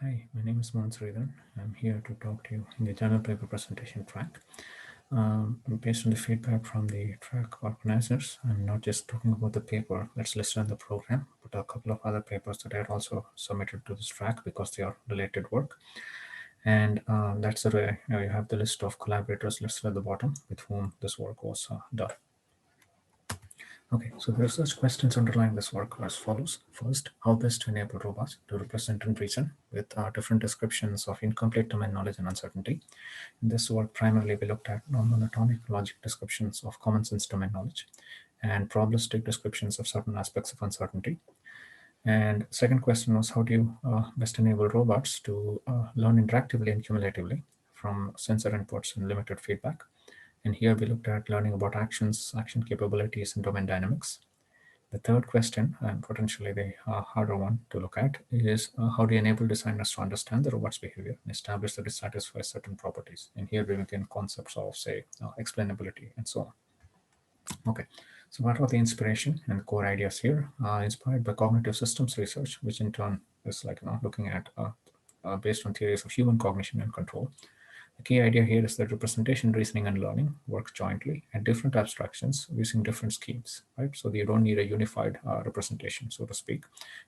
Hi, my name is Mohan Sridharan. I'm here to talk to you in the journal paper presentation track. Based on the feedback from the track organizers, I'm not just talking about the paper that's listed in the program, but a couple of other papers that I had also submitted to this track because they are related work. And that's the way you have the list of collaborators listed at the bottom with whom this work was done. Okay, so the research questions underlying this work are as follows. First, how best to enable robots to represent and reason with different descriptions of incomplete domain knowledge and uncertainty. In this work, primarily we looked at non-monotonic logic descriptions of common sense domain knowledge and probabilistic descriptions of certain aspects of uncertainty. And second question was how do you best enable robots to learn interactively and cumulatively from sensor inputs and limited feedback. And here we looked at learning about actions, action capabilities, and domain dynamics. The third question, and potentially the harder one to look at, is how do you enable designers to understand the robot's behavior and establish that it satisfies certain properties? And here we look in concepts of, say, explainability and so on. Okay, so what are the inspiration and the core ideas here? Inspired by cognitive systems research, which in turn is like looking at based on theories of human cognition and control. The key idea here is that representation, reasoning, and learning work jointly at different abstractions using different schemes, right? So you don't need a unified representation, so to speak.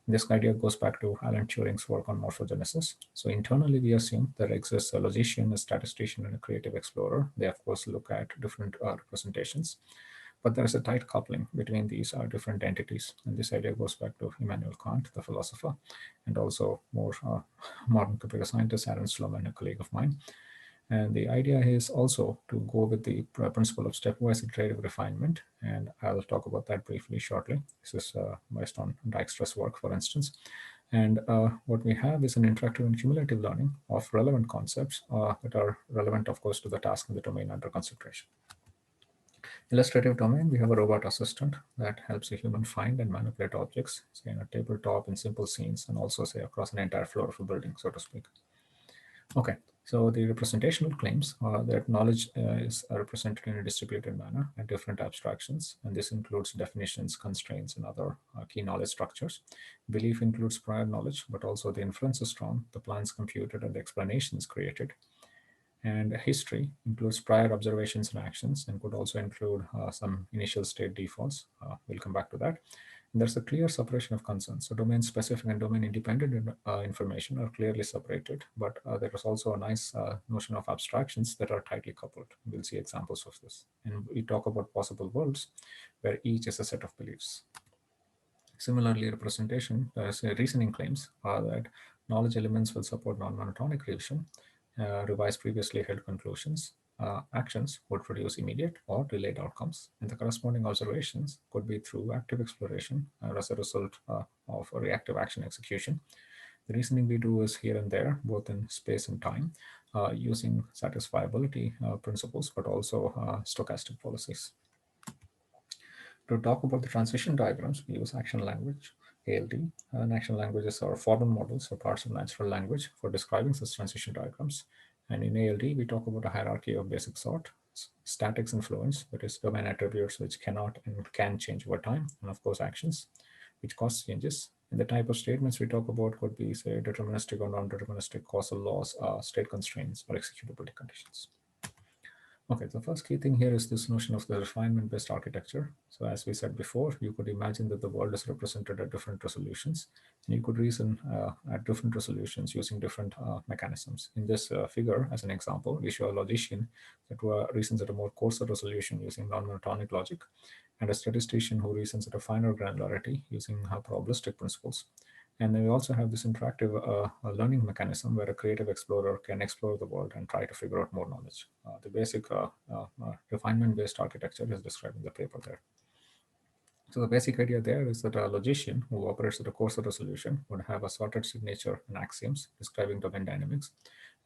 This idea goes back to Alan Turing's work on morphogenesis. So internally, we assume there exists a logician, a statistician, and a creative explorer. They, of course, look at different representations. But there is a tight coupling between these different entities. And this idea goes back to Immanuel Kant, the philosopher, and also more modern computer scientist, Aaron Sloman, a colleague of mine. And the idea is also to go with the principle of stepwise iterative refinement. And I'll talk about that briefly shortly. This is based on Dijkstra's work, for instance. And what we have is an interactive and cumulative learning of relevant concepts that are relevant, of course, to the task and the domain under consideration. Illustrative domain, we have a robot assistant that helps a human find and manipulate objects, say in a tabletop in simple scenes, and also say across an entire floor of a building, so to speak. Okay, so the representational claims are that knowledge is represented in a distributed manner at different abstractions, and this includes definitions, constraints, and other key knowledge structures. Belief includes prior knowledge, but also the inference is drawn, the plans computed, and the explanations created. And history includes prior observations and actions and could also include some initial state defaults. We'll come back to that. And there's a clear separation of concerns. So domain specific and domain independent information are clearly separated, but there is also a nice notion of abstractions that are tightly coupled. We'll see examples of this. And we talk about possible worlds where each is a set of beliefs. Similarly, representation, say reasoning claims are that knowledge elements will support non-monotonic revision, revise previously held conclusions. Actions would produce immediate or delayed outcomes, and the corresponding observations could be through active exploration or as a result of a reactive action execution. The reasoning we do is here and there, both in space and time, using satisfiability principles, but also stochastic policies. To talk about the transition diagrams, we use action language, ALD, and action languages are formal models or parts of natural language for describing such transition diagrams. And in ALD, we talk about a hierarchy of basic sort, statics influence, that is domain attributes which cannot and can change over time, and of course actions, which cause changes. And the type of statements we talk about could be, say, deterministic or non-deterministic causal laws, state constraints, or executability conditions. Okay, the first key thing here is this notion of the refinement-based architecture. So as we said before, you could imagine that the world is represented at different resolutions, and you could reason at different resolutions using different mechanisms. In this figure, as an example, we show a logician that reasons at a more coarser resolution using non-monotonic logic, and a statistician who reasons at a finer granularity using probabilistic principles. And then we also have this interactive learning mechanism where a creative explorer can explore the world and try to figure out more knowledge. The basic refinement-based architecture is described in the paper there. So the basic idea there is that a logician who operates at a coarser resolution would have a sorted signature and axioms describing domain dynamics.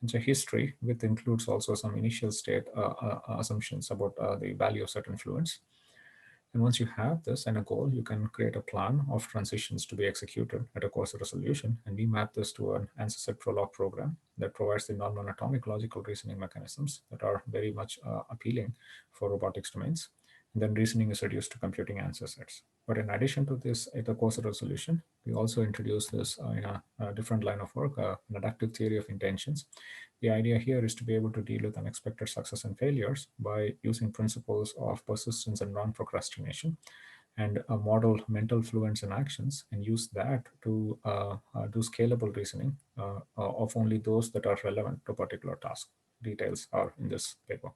And so history, which includes also some initial state assumptions about the value of certain fluents. And once you have this and a goal, you can create a plan of transitions to be executed at a coarser resolution. And we map this to an answer set prolog program that provides the non-monotonic logical reasoning mechanisms that are very much appealing for robotics domains. And then reasoning is reduced to computing answer sets. But in addition to this, the course resolution, we also introduce this in a different line of work, an adaptive theory of intentions. The idea here is to be able to deal with unexpected success and failures by using principles of persistence and non-procrastination, and model mental fluence and actions, and use that to do scalable reasoning of only those that are relevant to a particular task. Details are in this paper.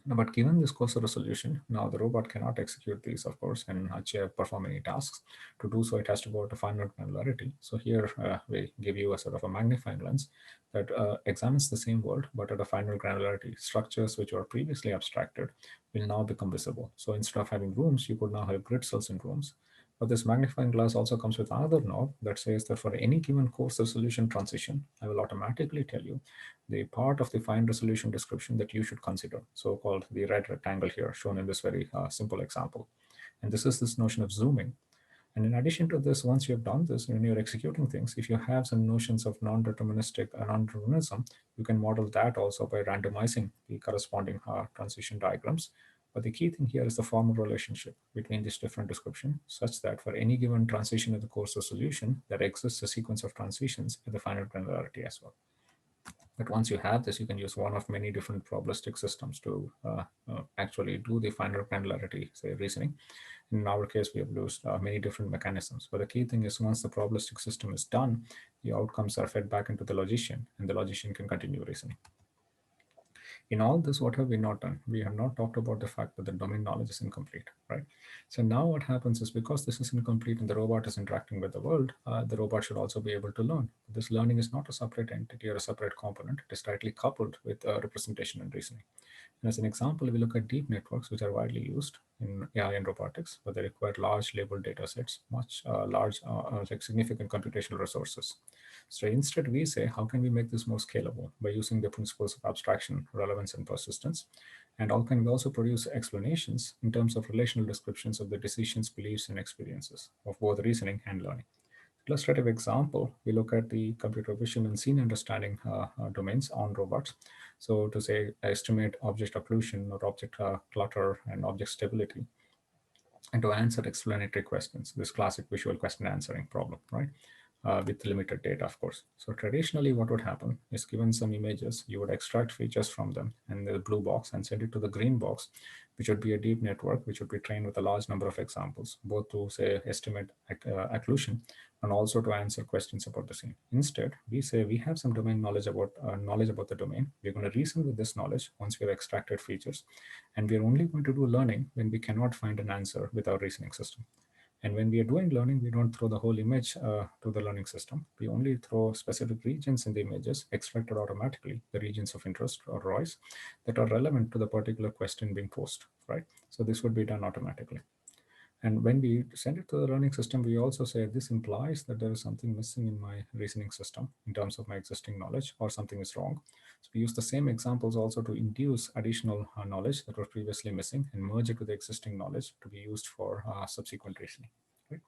Now, but given this course resolution, now the robot cannot execute these, of course, and achieve perform any tasks. To do so, it has to go to finite granularity. So here we give you a sort of a magnifying lens that examines the same world, but at a finite granularity. Structures which were previously abstracted will now become visible. So instead of having rooms, you could now have grid cells in rooms. But this magnifying glass also comes with another knob that says that for any given course resolution transition, I will automatically tell you the part of the fine resolution description that you should consider, so-called the red rectangle here, shown in this very simple example. And this is this notion of zooming. And in addition to this, once you have done this, when you're executing things, if you have some notions of non-deterministic non-determinism, you can model that also by randomizing the corresponding transition diagrams. But the key thing here is the formal relationship between these different descriptions, such that for any given transition in the course resolution, there exists a sequence of transitions at the finite granularity as well. But once you have this, you can use one of many different probabilistic systems to actually do the finite granularity, say, reasoning. In our case, we have used many different mechanisms. But the key thing is once the probabilistic system is done, the outcomes are fed back into the logician, and the logician can continue reasoning. In all this, what have we not done? We have not talked about the fact that the domain knowledge is incomplete, right? So now what happens is because this is incomplete and the robot is interacting with the world, the robot should also be able to learn. This learning is not a separate entity or a separate component. It is tightly coupled with representation and reasoning. And as an example, we look at deep networks, which are widely used in AI and robotics, but they require large labeled data sets, much like significant computational resources. So instead, we say, how can we make this more scalable by using the principles of abstraction, relevance, and persistence? And how can we also produce explanations in terms of relational descriptions of the decisions, beliefs, and experiences of both reasoning and learning? Illustrative example, we look at the computer vision and scene understanding domains on robots. So to say, estimate object occlusion or object clutter and object stability, and to answer explanatory questions, this classic visual question answering problem, right? With limited data, of course. So traditionally, what would happen is given some images, you would extract features from them in the blue box and send it to the green box, which would be a deep network, which would be trained with a large number of examples, both to say estimate occlusion and also to answer questions about the scene. Instead, we say we have some domain knowledge about the domain. We're going to reason with this knowledge once we have extracted features, and we're only going to do learning when we cannot find an answer with our reasoning system. And when we are doing learning, we don't throw the whole image to the learning system. We only throw specific regions in the images extracted automatically, the regions of interest or ROIs that are relevant to the particular question being posed, right? So this would be done automatically. And when we send it to the learning system, we also say this implies that there is something missing in my reasoning system in terms of my existing knowledge, or something is wrong. So we use the same examples also to induce additional knowledge that was previously missing and merge it with the existing knowledge to be used for subsequent reasoning. Right?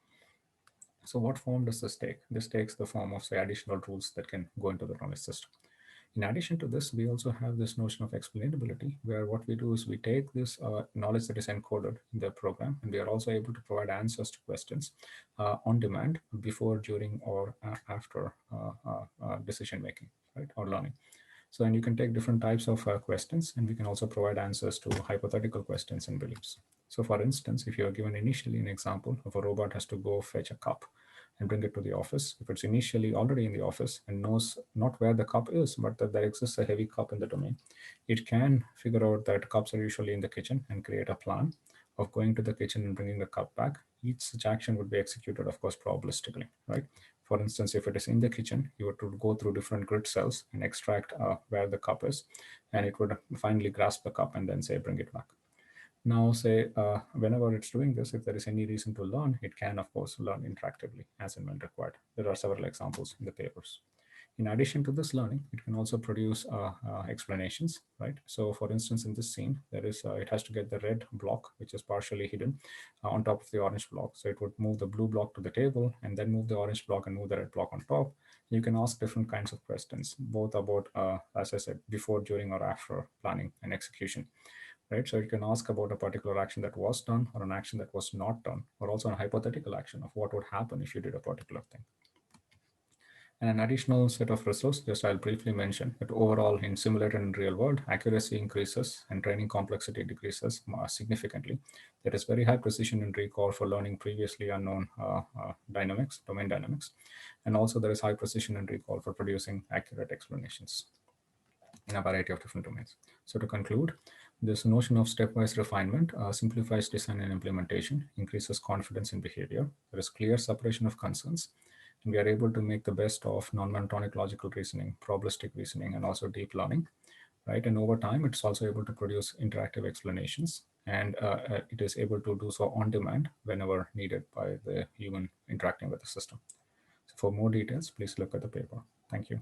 So what form does this take? This takes the form of, say, additional rules that can go into the knowledge system. In addition to this, we also have this notion of explainability, where what we do is we take this knowledge that is encoded in the program, and we are also able to provide answers to questions on demand before, during, or after decision making, right, or learning. So, and you can take different types of questions, and we can also provide answers to hypothetical questions and beliefs. So, for instance, if you are given initially an example of a robot has to go fetch a cup and bring it to the office, if it's initially already in the office and knows not where the cup is, but that there exists a heavy cup in the domain, it can figure out that cups are usually in the kitchen and create a plan of going to the kitchen and bringing the cup back. Each such action would be executed, of course, probabilistically, right? For instance, if it is in the kitchen, you would to go through different grid cells and extract where the cup is, and it would finally grasp the cup and then say, bring it back. Now, say, whenever it's doing this, if there is any reason to learn, it can, of course, learn interactively as and when required. There are several examples in the papers. In addition to this learning, it can also produce explanations, right? So for instance, in this scene, there is it has to get the red block, which is partially hidden on top of the orange block. So it would move the blue block to the table and then move the orange block and move the red block on top. You can ask different kinds of questions, both about, as I said, before, during, or after planning and execution. right? So it can ask about a particular action that was done or an action that was not done, or also a hypothetical action of what would happen if you did a particular thing. And an additional set of results, just I'll briefly mention that overall in simulated and real world, accuracy increases and training complexity decreases significantly. There is very high precision in recall for learning previously unknown domain dynamics. And also there is high precision in recall for producing accurate explanations in a variety of different domains. So to conclude, this notion of stepwise refinement simplifies design and implementation, increases confidence in behavior. There is clear separation of concerns, and we are able to make the best of non-monotonic logical reasoning, probabilistic reasoning, and also deep learning, right? And over time, it's also able to produce interactive explanations, and it is able to do so on demand whenever needed by the human interacting with the system. So for more details, please look at the paper. Thank you.